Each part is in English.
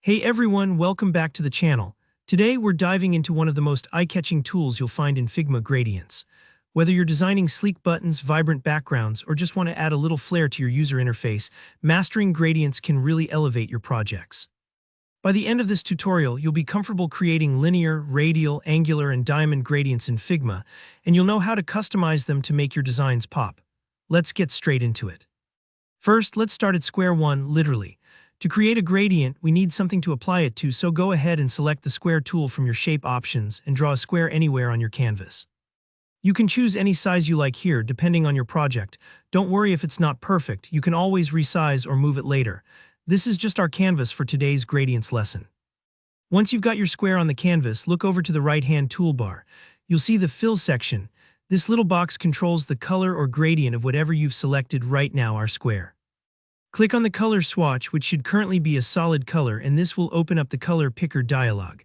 Hey everyone, welcome back to the channel. Today we're diving into one of the most eye-catching tools you'll find in Figma Gradients. Whether you're designing sleek buttons, vibrant backgrounds, or just want to add a little flair to your user interface, mastering gradients can really elevate your projects. By the end of this tutorial, you'll be comfortable creating linear, radial, angular, and diamond gradients in Figma, and you'll know how to customize them to make your designs pop. Let's get straight into it. First, let's start at square one, literally. To create a gradient, we need something to apply it to, so go ahead and select the square tool from your shape options and draw a square anywhere on your canvas. You can choose any size you like here, depending on your project. Don't worry if it's not perfect, you can always resize or move it later. This is just our canvas for today's gradients lesson. Once you've got your square on the canvas, look over to the right-hand toolbar. You'll see the Fill section. This little box controls the color or gradient of whatever you've selected right now, our square. Click on the color swatch, which should currently be a solid color, and this will open up the color picker dialog.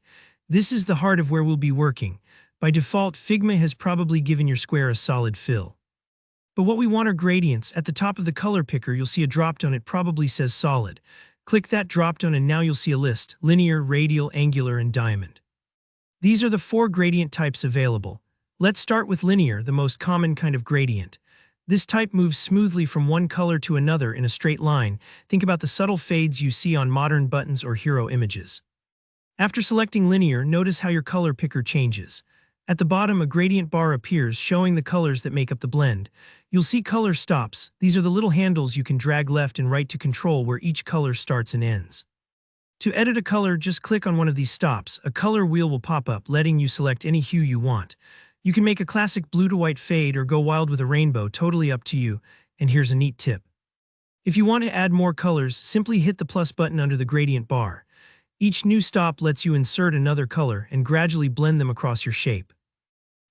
This is the heart of where we'll be working. By default, Figma has probably given your square a solid fill. But what we want are gradients. At the top of the color picker, you'll see a dropdown. It probably says solid. Click that dropdown and now you'll see a list: linear, radial, angular, and diamond. These are the 4 gradient types available. Let's start with linear, the most common kind of gradient. This type moves smoothly from one color to another in a straight line. Think about the subtle fades you see on modern buttons or hero images. After selecting linear, notice how your color picker changes. At the bottom, a gradient bar appears showing the colors that make up the blend. You'll see color stops. These are the little handles you can drag left and right to control where each color starts and ends. To edit a color, just click on one of these stops. A color wheel will pop up, letting you select any hue you want. You can make a classic blue to white fade or go wild with a rainbow, totally up to you. And here's a neat tip. If you want to add more colors, simply hit the plus button under the gradient bar. Each new stop lets you insert another color and gradually blend them across your shape.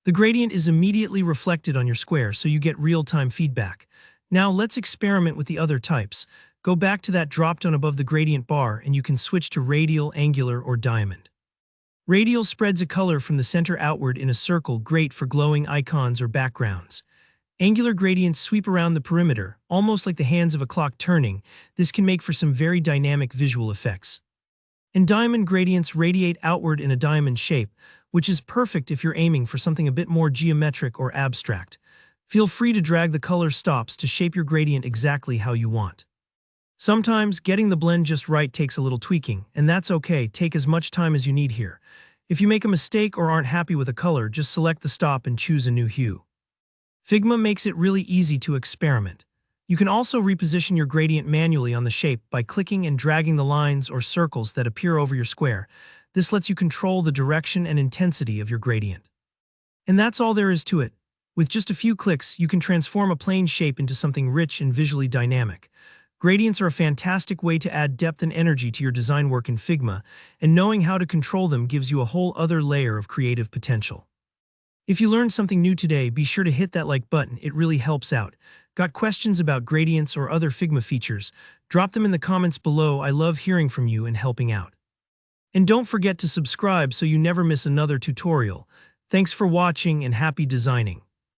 The gradient is immediately reflected on your square, so you get real-time feedback. Now let's experiment with the other types. Go back to that drop-down above the gradient bar and you can switch to radial, angular, or diamond. Radial spreads a color from the center outward in a circle, great for glowing icons or backgrounds. Angular gradients sweep around the perimeter, almost like the hands of a clock turning. This can make for some very dynamic visual effects. And diamond gradients radiate outward in a diamond shape, which is perfect if you're aiming for something a bit more geometric or abstract. Feel free to drag the color stops to shape your gradient exactly how you want. Sometimes, getting the blend just right takes a little tweaking, and that's okay. Take as much time as you need here. If you make a mistake or aren't happy with a color, just select the stop and choose a new hue. Figma makes it really easy to experiment. You can also reposition your gradient manually on the shape by clicking and dragging the lines or circles that appear over your square. This lets you control the direction and intensity of your gradient. And that's all there is to it. With just a few clicks, you can transform a plain shape into something rich and visually dynamic. Gradients are a fantastic way to add depth and energy to your design work in Figma, and knowing how to control them gives you a whole other layer of creative potential. If you learned something new today, be sure to hit that like button. It really helps out. Got questions about gradients or other Figma features? Drop them in the comments below. I love hearing from you and helping out. And don't forget to subscribe so you never miss another tutorial. Thanks for watching and happy designing.